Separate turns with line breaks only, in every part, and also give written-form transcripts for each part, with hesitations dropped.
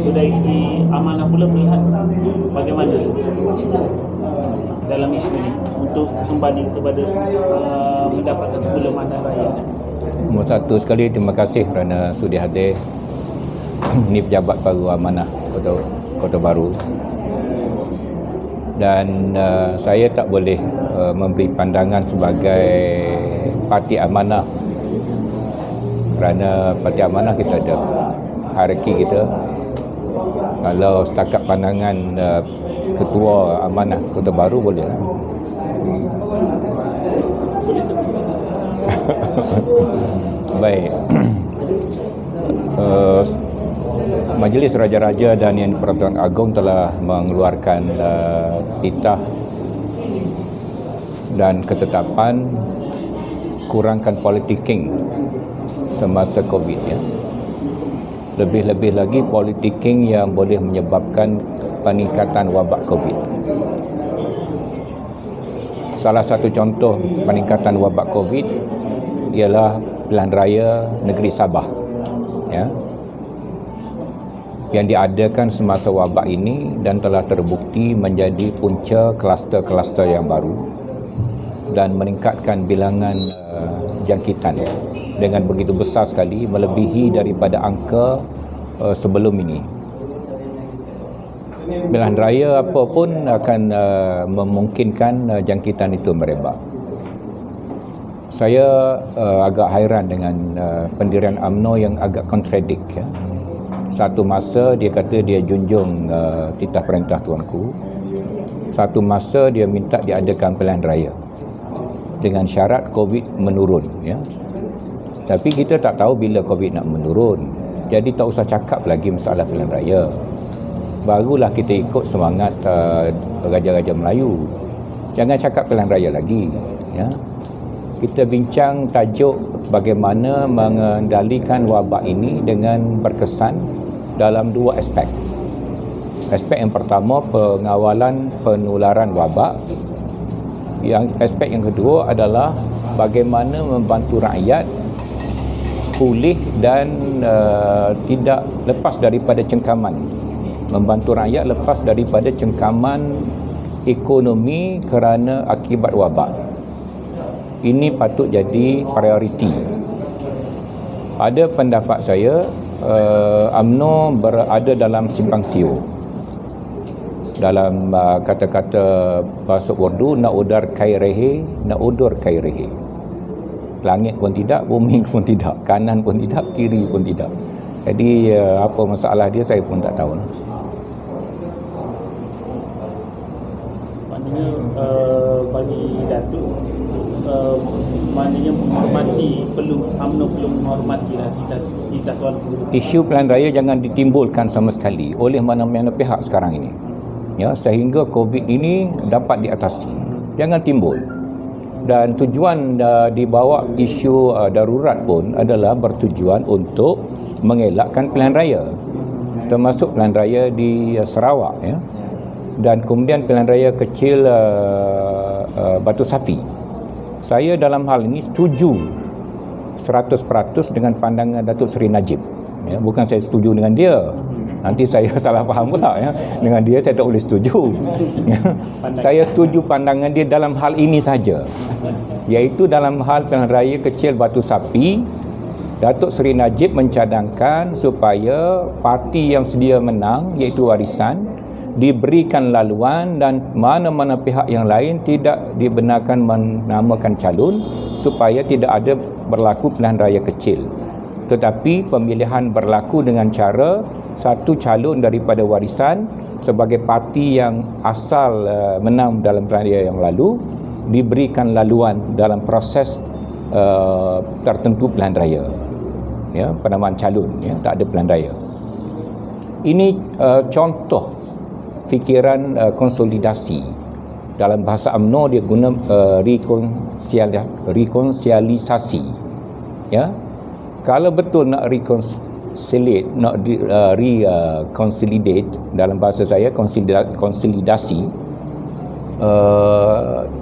So dari segi amanah pula melihat bagaimana dalam isu ini untuk kembali kepada mendapatkan semula mandat rakyat.
Nombor satu sekali, terima kasih kerana sudi hadir. Ini pejabat baru amanah Kota Baru. Dan saya tak boleh memberi pandangan sebagai parti amanah, kerana parti amanah kita ada hierarki kita. Kalau setakat pandangan ketua amanah Kota Baru, boleh lah. Baik. Majlis Raja-Raja dan Yang di-Pertuan Agong telah mengeluarkan titah dan ketetapan kurangkan politicking semasa COVID, ya. Lebih-lebih lagi politicking yang boleh menyebabkan peningkatan wabak COVID. Salah satu contoh peningkatan wabak COVID ialah pilihan raya negeri Sabah, ya, yang diadakan semasa wabak ini dan telah terbukti menjadi punca kluster-kluster yang baru dan meningkatkan bilangan jangkitan dengan begitu besar sekali, melebihi daripada angka sebelum ini. Pilihan raya apa pun akan memungkinkan jangkitan itu merebak. Saya agak hairan dengan pendirian UMNO yang agak kontradik, ya. Satu masa dia kata dia junjung titah perintah tuanku, satu masa dia minta diadakan pilihan raya dengan syarat COVID menurun, ya. Tapi kita tak tahu bila COVID nak menurun, jadi tak usah cakap lagi masalah pilihan raya. Barulah kita ikut semangat Raja-Raja Melayu. Jangan cakap pilihan raya lagi, ya. Kita bincang tajuk bagaimana mengendalikan wabak ini dengan berkesan dalam dua aspek. Aspek yang pertama, pengawalan penularan wabak. Aspek yang kedua adalah bagaimana membantu rakyat pulih dan tidak lepas daripada cengkaman. Membantu rakyat lepas daripada cengkaman ekonomi kerana akibat wabak. Ini patut jadi prioriti. Pada pendapat saya, UMNO berada dalam simpang siur. Dalam kata-kata bahasa Urdu, nak udar kai rehe, nak udur kai rehe. Langit pun tidak, bumi pun tidak, kanan pun tidak, kiri pun tidak. Jadi apa masalah dia saya pun tak tahu.
Maknanya bagi Datuk, maknanya menghormati, UMNO perlu menghormatilah titah tuanku.
Isu pilihan raya jangan ditimbulkan sama sekali oleh mana-mana pihak sekarang ini, ya, sehingga COVID ini dapat diatasi. Jangan timbul. Dan tujuan dibawa isu darurat pun adalah bertujuan untuk mengelakkan pilihan raya, termasuk pilihan raya di Sarawak, ya. Dan kemudian pilihan raya kecil Batu Sapi. Saya dalam hal ini setuju 100% dengan pandangan Datuk Seri Najib, ya. Bukan saya setuju dengan dia, nanti saya salah faham pula, ya. Dengan dia saya tak boleh setuju. Saya setuju pandangan dia dalam hal ini saja, iaitu dalam hal pilihan raya kecil Batu Sapi. Datuk Seri Najib mencadangkan supaya parti yang sedia menang, iaitu Warisan, diberikan laluan dan mana-mana pihak yang lain tidak dibenarkan menamakan calon supaya tidak ada berlaku pilihan raya kecil. Tetapi pemilihan berlaku dengan cara satu calon daripada Warisan sebagai parti yang asal menang dalam pilihan raya yang lalu diberikan laluan dalam proses tertentu pilihan raya, ya, penamaan calon, ya, tak ada pilihan raya. Ini contoh fikiran konsolidasi. Dalam bahasa UMNO dia guna rekonsiliasi, ya. Kalau betul nak reconciliate, nak reconsolidate, dalam bahasa saya konsolidasi,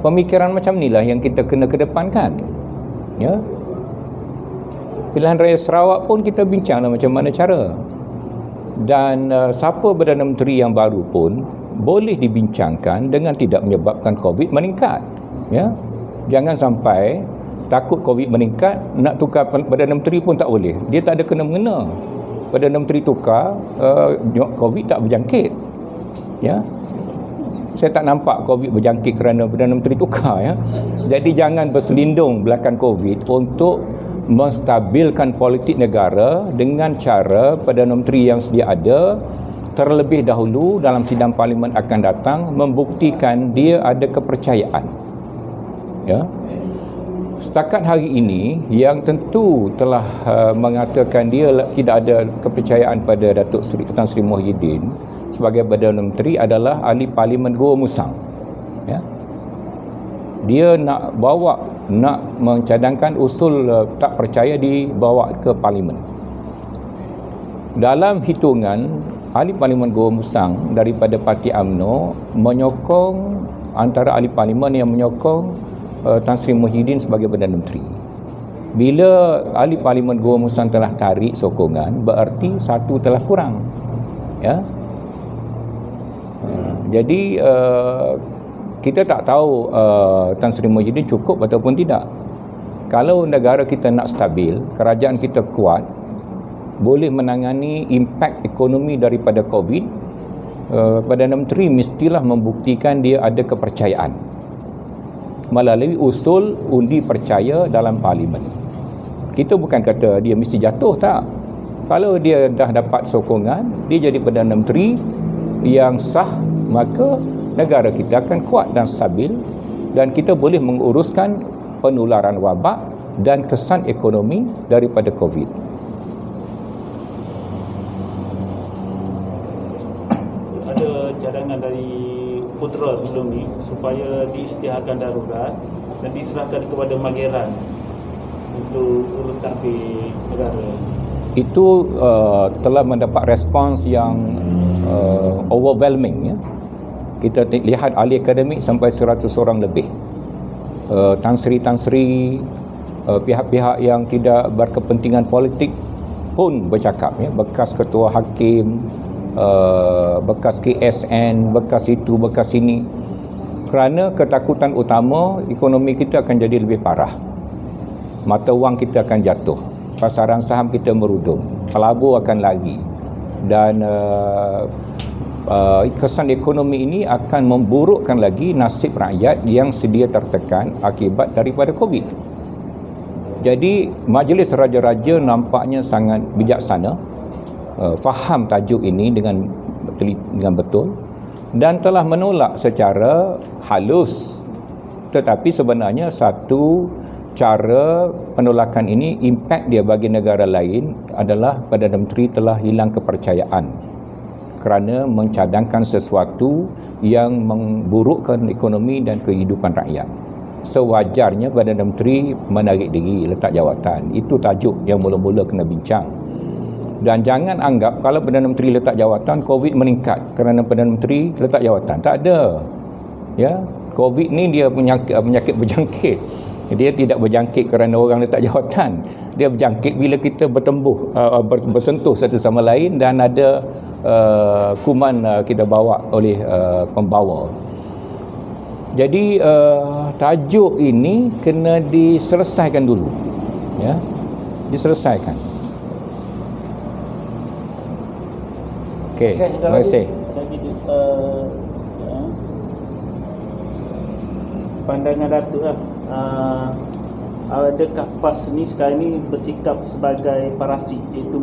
pemikiran macam inilah yang kita kena kedepankan, ya. Pilihan raya Sarawak pun kita bincanglah macam mana cara. Dan siapa Perdana Menteri yang baru pun boleh dibincangkan dengan tidak menyebabkan COVID meningkat. Ya, jangan sampai takut COVID meningkat, nak tukar Perdana Menteri pun tak boleh. Dia tak ada kena-mengena. Perdana Menteri tukar, COVID tak berjangkit. Ya, saya tak nampak COVID berjangkit kerana Perdana Menteri tukar. Ya, jadi jangan berselindung belakang COVID untuk menstabilkan politik negara dengan cara Perdana Menteri yang sedia ada terlebih dahulu dalam sidang parlimen akan datang membuktikan dia ada kepercayaan. Ya, setakat hari ini yang tentu telah mengatakan dia tidak ada kepercayaan pada Datuk Tan Sri Muhyiddin sebagai Perdana Menteri adalah ahli Parlimen Gua Musang. Ya, dia nak mencadangkan usul tak percaya dibawa ke Parlimen. Dalam hitungan ahli Parlimen Gua Musang daripada Parti UMNO menyokong, antara ahli Parlimen yang menyokong Tan Sri Muhyiddin sebagai Perdana Menteri. Bila ahli Parlimen Gua Musang telah tarik sokongan, berarti satu telah kurang. Ya. Jadi kita tak tahu Tan Sri Muhyiddin cukup ataupun tidak. Kalau negara kita nak stabil, kerajaan kita kuat, boleh menangani impak ekonomi daripada COVID, Perdana Menteri mestilah membuktikan dia ada kepercayaan melalui usul undi percaya dalam Parlimen. Kita bukan kata dia mesti jatuh, tak. Kalau dia dah dapat sokongan, dia jadi Perdana Menteri yang sah, maka negara kita akan kuat dan stabil dan kita boleh menguruskan penularan wabak dan kesan ekonomi daripada COVID.
Ada cadangan dari Putra sebelum ni supaya diisytiharkan darurat dan diserahkan kepada Mageran untuk urus tadbir negara.
Itu telah mendapat respons yang overwhelming. Ya. Kita lihat ahli akademik sampai 100 orang lebih. Tan Sri, pihak-pihak yang tidak berkepentingan politik pun bercakap. Ya. Bekas ketua hakim, bekas KSN, bekas itu, bekas ini. Kerana ketakutan utama ekonomi kita akan jadi lebih parah. Mata wang kita akan jatuh. Pasaran saham kita merudum. Pelabur akan lari. Dan kesan ekonomi ini akan memburukkan lagi nasib rakyat yang sedia tertekan akibat daripada COVID. Jadi Majlis Raja-Raja nampaknya sangat bijaksana, faham tajuk ini dengan betul dan telah menolak secara halus, tetapi sebenarnya satu cara penolakan ini, impak dia bagi negara lain adalah Perdana Menteri telah hilang kepercayaan kerana mencadangkan sesuatu yang memburukkan ekonomi dan kehidupan rakyat. Sewajarnya Perdana Menteri menarik diri, letak jawatan. Itu tajuk yang mula-mula kena bincang. Dan jangan anggap kalau Perdana Menteri letak jawatan, COVID meningkat kerana Perdana Menteri letak jawatan. Tak ada. Ya, COVID ni dia penyakit berjangkit. Dia tidak berjangkit kerana orang letak jawatan. Dia berjangkit bila kita bertembuh, bersentuh satu sama lain dan ada kuman kita bawa oleh pembawa. Jadi tajuk ini kena diselesaikan dulu. Ya, diselesaikan. Okey, terima kasih.
Pandangan Datuk lah, adakah PAS ni sekarang ni bersikap sebagai parasit, iaitu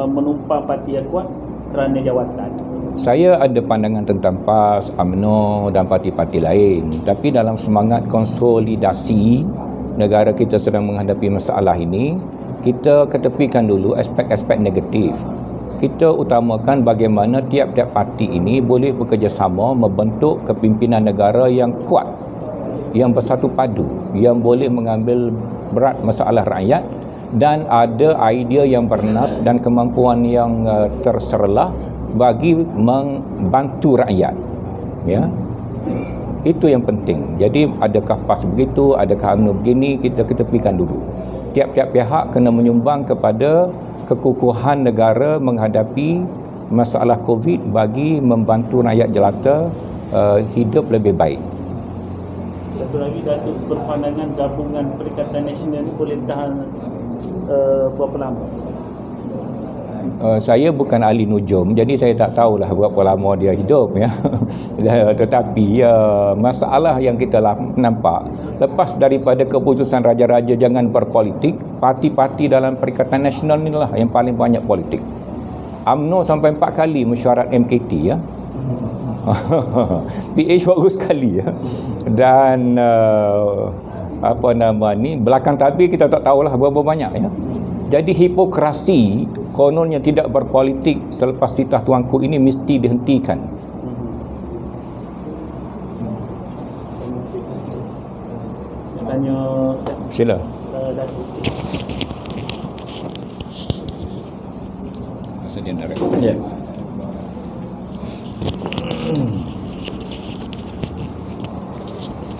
menumpang parti yang kuat kerana jawatan?
Saya ada pandangan tentang PAS, UMNO dan parti-parti lain, tapi dalam semangat konsolidasi negara kita sedang menghadapi masalah ini, kita ketepikan dulu aspek-aspek negatif. Kita utamakan bagaimana tiap-tiap parti ini boleh bekerjasama membentuk kepimpinan negara yang kuat, yang bersatu padu, yang boleh mengambil berat masalah rakyat dan ada idea yang bernas dan kemampuan yang terserlah bagi membantu rakyat. Ya, itu yang penting. Jadi adakah PAS begitu, adakah UMNO begini, kita ketepikan dulu. Tiap-tiap pihak kena menyumbang kepada kekukuhan negara menghadapi masalah COVID bagi membantu rakyat jelata hidup lebih baik.
Satu lagi, Datuk berpandangan gabungan Perikatan Nasional ini boleh tahan berapa lama?
Saya bukan ahli nujum, jadi saya tak tahulah berapa lama dia hidup ya. Tetapi masalah yang kita nampak lepas daripada keputusan raja-raja jangan berpolitik, parti-parti dalam Perikatan Nasional inilah yang paling banyak politik. UMNO sampai 4 kali mesyuarat MKT ya. PH bagus sekali ya. Dan belakang tabir kita tak tahulah berapa banyak ya. Jadi hipokrasi kononnya tidak berpolitik selepas titah tuanku ini mesti dihentikan.
Tanya
Sila.
Datuk sikit.
Masa dia nak
Ya.